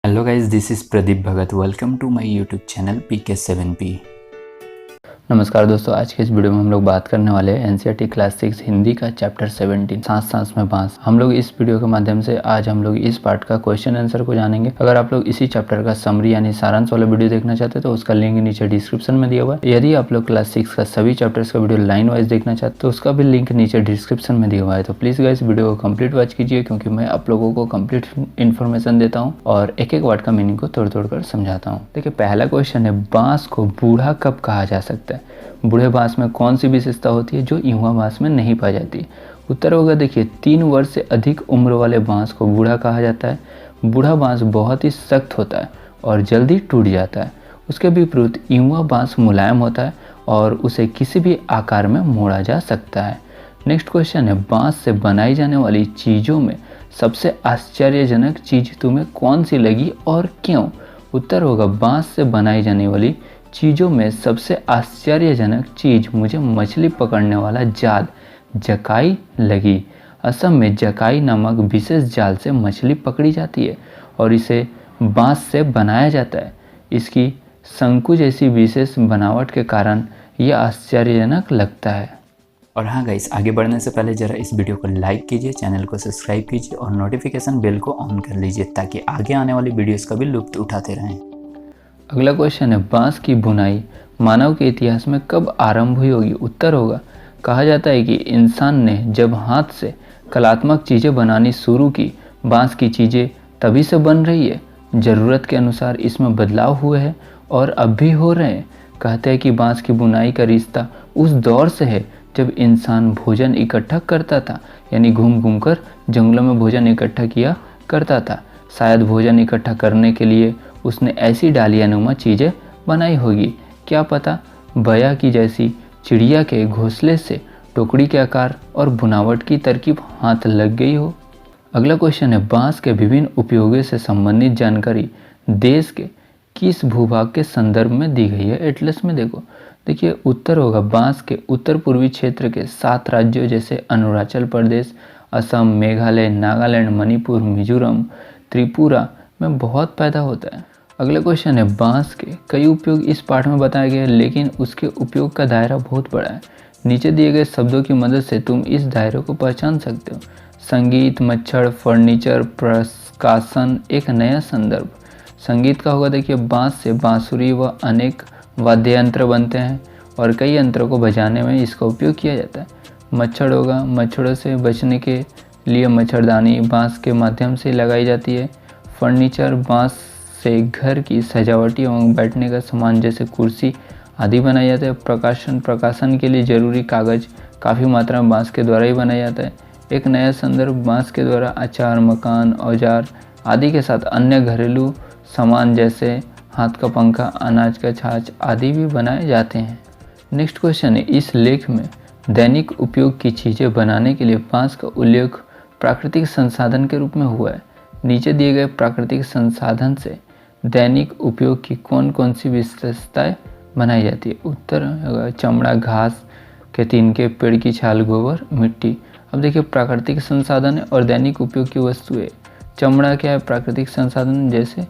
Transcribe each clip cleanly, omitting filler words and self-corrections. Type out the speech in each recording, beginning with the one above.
Hello guys, this is Pradeep Bhagat. Welcome to my YouTube channel PK7P। नमस्कार दोस्तों, आज के इस वीडियो में हम लोग बात करने वाले हैं एनसीईआरटी क्लास 6 हिंदी का चैप्टर 17 सांस सांस में बांस। हम लोग इस वीडियो के माध्यम से आज हम लोग इस पार्ट का क्वेश्चन आंसर को जानेंगे। अगर आप लोग इसी चैप्टर का समरी यानी सारांश वाला वीडियो देखना चाहते हैं तो उसका लिंक नीचे डिस्क्रिप्शन में दिया हुआ है। यदि आप लोग क्लास 6 का सभी चैप्टर्स का वीडियो लाइन वाइज देखना चाहते हैं तो उसका भी लिंक नीचे डिस्क्रिप्शन में दिया हुआ है। तो प्लीज़ गाइस वीडियो को कंप्लीट वॉच कीजिए, क्योंकि मैं आप लोगों को कंप्लीट इन्फॉर्मेशन देता हूँ और एक एक वर्ड का मीनिंग को तोड़ तोड़ कर समझाता हूँ। देखिए, पहला क्वेश्चन है, बांस को बूढ़ा कब कहा जा सकता है? बूढ़े बांस में कौन सी विशेषता होती है जो युवा बांस में नहीं पाई जाती? उत्तर होगा, देखिए, 3 वर्ष से अधिक उम्र वाले बांस को बूढ़ा कहा जाता है। बूढ़ा बांस बहुत ही सख्त होता है और जल्दी टूट जाता है। उसके विपरीत युवा बांस मुलायम होता है और उसे किसी भी आकार में मोड़ा जा सकता है। नेक्स्ट क्वेश्चन है, बांस से बनाई जाने वाली चीज़ों में सबसे आश्चर्यजनक चीज़ तुम्हें कौन सी लगी और क्यों? उत्तर होगा, बांस से बनाई जाने वाली चीज़ों में सबसे आश्चर्यजनक चीज़ मुझे मछली पकड़ने वाला जाल जकाई लगी। असम में जकाई नामक विशेष जाल से मछली पकड़ी जाती है और इसे बांस से बनाया जाता है। इसकी शंकु जैसी विशेष बनावट के कारण यह आश्चर्यजनक लगता है। और हाँ गाइस, आगे बढ़ने से पहले ज़रा इस वीडियो को लाइक कीजिए, चैनल को सब्सक्राइब कीजिए और नोटिफिकेशन बेल को ऑन कर लीजिए ताकि आगे आने वाली वीडियोस का भी लुत्फ उठाते रहें। अगला क्वेश्चन है, बांस की बुनाई मानव के इतिहास में कब आरंभ हुई होगी? उत्तर होगा, कहा जाता है कि इंसान ने जब हाथ से कलात्मक चीज़ें बनानी शुरू की, बांस की चीज़ें तभी से बन रही है। ज़रूरत के अनुसार इसमें बदलाव हुए हैं और अब भी हो रहे हैं। कहते हैं कि बांस की बुनाई का रिश्ता उस दौर से है जब इंसान भोजन इकट्ठा करता था, यानी घूम घूम कर जंगलों में भोजन इकट्ठा किया करता था। शायद भोजन इकट्ठा करने के लिए उसने ऐसी डालियानुमा चीज़ें बनाई होगी। क्या पता बया की जैसी चिड़िया के घोंसले से टोकरी के आकार और बुनावट की तरकीब हाथ लग गई हो। अगला क्वेश्चन है, बांस के विभिन्न उपयोगों से संबंधित जानकारी देश के किस भूभाग के संदर्भ में दी गई है? एटलस में देखिए, उत्तर होगा, बांस के उत्तर पूर्वी क्षेत्र के 7 राज्यों जैसे अरुणाचल प्रदेश, असम, मेघालय, नागालैंड, मणिपुर, मिजोरम, त्रिपुरा में बहुत पैदा होता है। अगला क्वेश्चन है, बांस के कई उपयोग इस पाठ में बताए गए, लेकिन उसके उपयोग का दायरा बहुत बड़ा है। नीचे दिए गए शब्दों की मदद से तुम इस दायरे को पहचान सकते हो। संगीत, मच्छर, फर्नीचर, प्रकाशन, एक नया संदर्भ। संगीत का होगा, देखिए, बांस से बांसुरी व अनेक वाद्य यंत्र बनते हैं और कई यंत्रों को बजाने में इसका उपयोग किया जाता है। मच्छर होगा, मच्छरों से बचने के लिए मच्छरदानी बांस के माध्यम से लगाई जाती है। फर्नीचर, बांस से घर की सजावटी एवं बैठने का सामान जैसे कुर्सी आदि बनाया जाता है। प्रकाशन के लिए जरूरी कागज काफ़ी मात्रा में बांस के द्वारा ही बनाया जाता है। एक नया संदर्भ, बांस के द्वारा अचार, मकान, औजार आदि के साथ अन्य घरेलू सामान जैसे हाथ का पंखा, अनाज का छाछ आदि भी बनाए जाते हैं। नेक्स्ट क्वेश्चन है, इस लेख में दैनिक उपयोग की चीज़ें बनाने के लिए बांस का उल्लेख प्राकृतिक संसाधन के रूप में हुआ है। नीचे दिए गए प्राकृतिक संसाधन से दैनिक उपयोग की कौन कौन सी विशेषताएं बनाई जाती है? उत्तर, चमड़ा, घास के तिनके, पेड़ की छाल, गोबर, मिट्टी। अब देखिए, प्राकृतिक संसाधन है और दैनिक उपयोग की वस्तुएं। चमड़ा क्या है? प्राकृतिक संसाधन, जैसे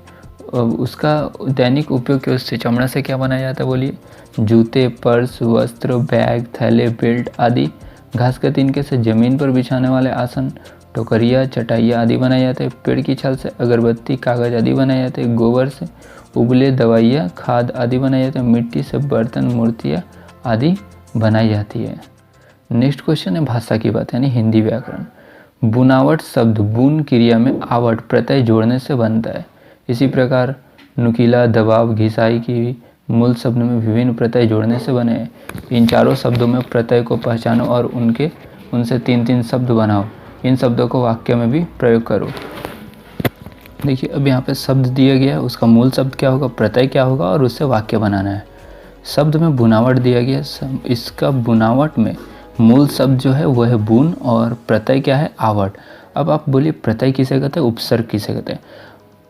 उसका दैनिक उपयोग की वस्तु। चमड़ा से क्या बनाया जाता है बोलिए? जूते, पर्स, वस्त्र, बैग, थैले, बेल्ट आदि। घास के तिनके से जमीन पर बिछाने वाले आसन, टोकरिया, चटाइयाँ आदि बनाए जाते हैं। पेड़ की छाल से अगरबत्ती, कागज आदि बनाए जाते हैं। गोबर से उबले दवाइयाँ, खाद आदि बनाए जाते हैं। मिट्टी से बर्तन, मूर्तियाँ आदि बनाई जाती है। नेक्स्ट क्वेश्चन है, भाषा की बात यानी हिंदी व्याकरण। बुनावट शब्द बून क्रिया में आवट प्रत्यय जोड़ने से बनता है। इसी प्रकार नुकीला, दबाव, घिसाई की मूल शब्द में विभिन्न प्रत्यय जोड़ने से बने हैं। इन चारों शब्दों में प्रत्यय को पहचानो और उनसे 3-3 शब्द बनाओ। इन शब्दों को वाक्य में भी प्रयोग करो। देखिए, अब यहाँ पे शब्द दिया गया है, उसका मूल शब्द क्या होगा, प्रत्यय क्या होगा और उससे वाक्य बनाना है। शब्द में बुनावट दिया गया, इसका बुनावट में मूल शब्द जो है वह है बून और प्रत्यय क्या है, आवट। अब आप बोलिए, प्रत्यय किसे कहते हैं, उपसर्ग किसे कहते हैं?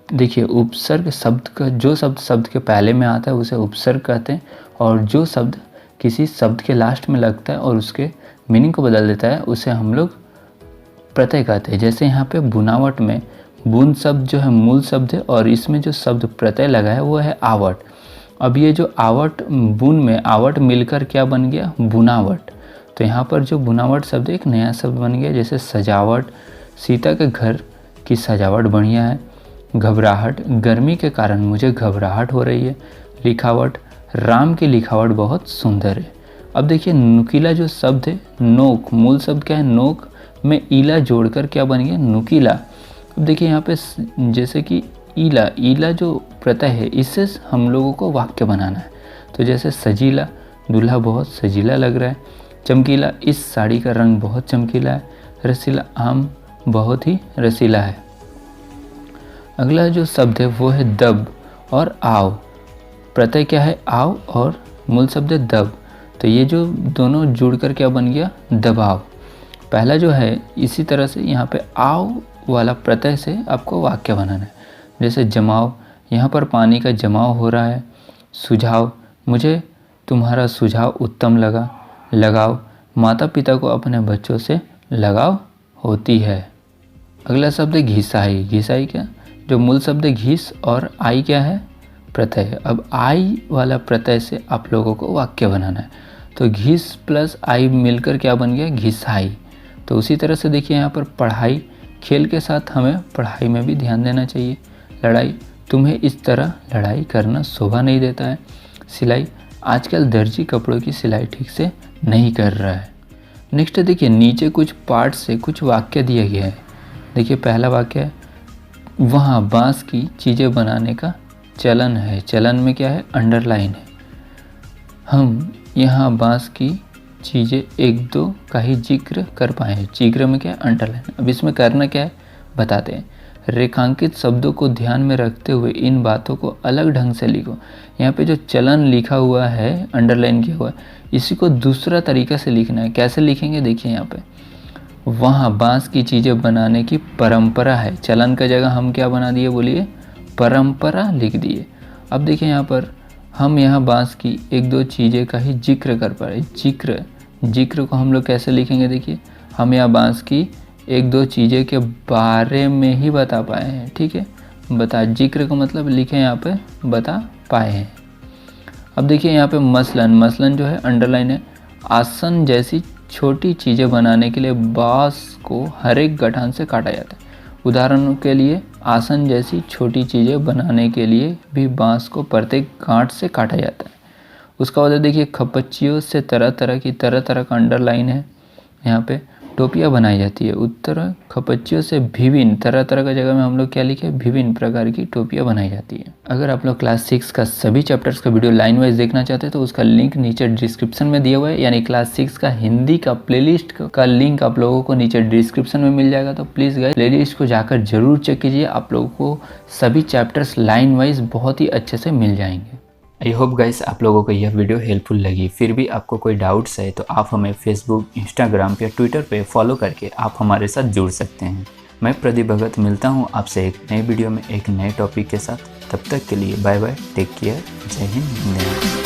देखिए, उपसर्ग शब्द का जो शब्द के पहले में आता है उसे उपसर्ग कहते हैं, और जो शब्द किसी शब्द के लास्ट में लगता है और उसके मीनिंग को बदल देता है उसे हम लोग प्रत्यय कहते हैं। जैसे यहाँ पे बुनावट में बुन शब्द जो है मूल शब्द है और इसमें जो शब्द प्रत्यय लगा है वो है आवट। अब ये जो आवट, बुन में आवट मिलकर क्या बन गया, बुनावट। तो यहाँ पर जो बुनावट शब्द एक नया शब्द बन गया, जैसे सजावट, सीता के घर की सजावट बढ़िया है। घबराहट, गर्मी के कारण मुझे घबराहट हो रही है। लिखावट, राम की लिखावट बहुत सुंदर है। अब देखिए नुकीला जो शब्द है, नोक, मूल शब्द क्या है, नोक में ईला जोड़कर क्या बन गया, नुकीला। अब देखिए यहाँ पे जैसे कि ईला, ईला जो प्रत्यय है इससे हम लोगों को वाक्य बनाना है। तो जैसे सजीला, दूल्हा बहुत सजीला लग रहा है। चमकीला, इस साड़ी का रंग बहुत चमकीला है। रसीला, आम बहुत ही रसीला है। अगला जो शब्द है वो है दब और आव। प्रत्यय क्या है, आव, और मूल शब्द है दब। तो ये जो दोनों जुड़कर क्या बन गया, दबाव। पहला जो है इसी तरह से यहाँ पे आव वाला प्रत्यय से आपको वाक्य बनाना है। जैसे जमाव, यहाँ पर पानी का जमाव हो रहा है। सुझाव, मुझे तुम्हारा सुझाव उत्तम लगा। लगाव, माता पिता को अपने बच्चों से लगाव होती है। अगला शब्द है घिसाई। घिसाई क्या, जो मूल शब्द है घिस और आई क्या है, प्रत्यय है। अब आई वाला प्रत्यय से आप लोगों को वाक्य बनाना है। तो घिस प्लस आई मिलकर क्या बन गया, घिसाई। तो उसी तरह से देखिए यहाँ पर पढ़ाई, खेल के साथ हमें पढ़ाई में भी ध्यान देना चाहिए। लड़ाई, तुम्हें इस तरह लड़ाई करना शोभा नहीं देता है। सिलाई, आजकल दर्जी कपड़ों की सिलाई ठीक से नहीं कर रहा है। नेक्स्ट देखिए नीचे कुछ पार्ट से कुछ वाक्य दिया गया है। देखिए पहला वाक्य है, वहाँ बांस की चीज़ें बनाने का चलन है। चलन में क्या है, अंडरलाइन है। हम यहाँ बांस की चीज़ें एक दो का ही जिक्र कर पाए हैं। जिक्र में क्या है, अंडरलाइन। अब इसमें करना क्या है बताते हैं। रेखांकित शब्दों को ध्यान में रखते हुए इन बातों को अलग ढंग से लिखो। यहाँ पे जो चलन लिखा हुआ है, अंडरलाइन किया हुआ है, इसी को दूसरा तरीका से लिखना है। कैसे लिखेंगे, देखिए यहाँ पे, वहाँ बांस की चीज़ें बनाने की परंपरा है। चलन का जगह हम क्या बना दिए, बोलिए, परंपरा लिख दिए। अब देखिए यहाँ पर हम यहाँ बांस की एक दो चीज़ें का ही जिक्र कर पा रहे। जिक्र को हम लोग कैसे लिखेंगे, देखिए, हम यहाँ बांस की एक दो चीज़ें के बारे में ही बता पाए हैं। ठीक है, जिक्र का मतलब लिखे यहाँ पे बता पाए हैं। अब देखिए यहाँ पे मसलन जो है अंडरलाइन है। आसन जैसी छोटी चीज़ें बनाने के लिए बांस को हर एक गठान से काटा जाता है। उदाहरणों के लिए आसन जैसी छोटी चीज़ें बनाने के लिए भी बांस को प्रत्येक गांठ से काटा जाता है। उसका बाद देखिए खपच्चियों से तरह तरह का अंडरलाइन है। यहाँ पे टोपियाँ बनाई जाती है। उत्तर खपच्चियों से विभिन्न तरह का जगह में हम लोग क्या लिखे, विभिन्न प्रकार की टोपियाँ बनाई जाती है। अगर आप लोग क्लास 6 का सभी चैप्टर्स का वीडियो लाइन वाइज देखना चाहते हैं तो उसका लिंक नीचे डिस्क्रिप्शन में दिया हुआ है। यानी क्लास 6 का हिंदी का प्लेलिस्ट का लिंक आप लोगों को नीचे डिस्क्रिप्शन में मिल जाएगा। तो प्लीज़ गाइस प्लेलिस्ट को जाकर जरूर चेक कीजिए, आप लोगों को सभी चैप्टर्स लाइन वाइज बहुत ही अच्छे से मिल जाएंगे। आई होप गाइस आप लोगों को यह वीडियो हेल्पफुल लगी। फिर भी आपको कोई डाउट्स है तो आप हमें फेसबुक, इंस्टाग्राम या ट्विटर पे फॉलो करके आप हमारे साथ जुड़ सकते हैं। मैं प्रदीप भगत मिलता हूँ आपसे एक नए वीडियो में एक नए टॉपिक के साथ। तब तक के लिए बाय बाय, टेक केयर, जय हिंद।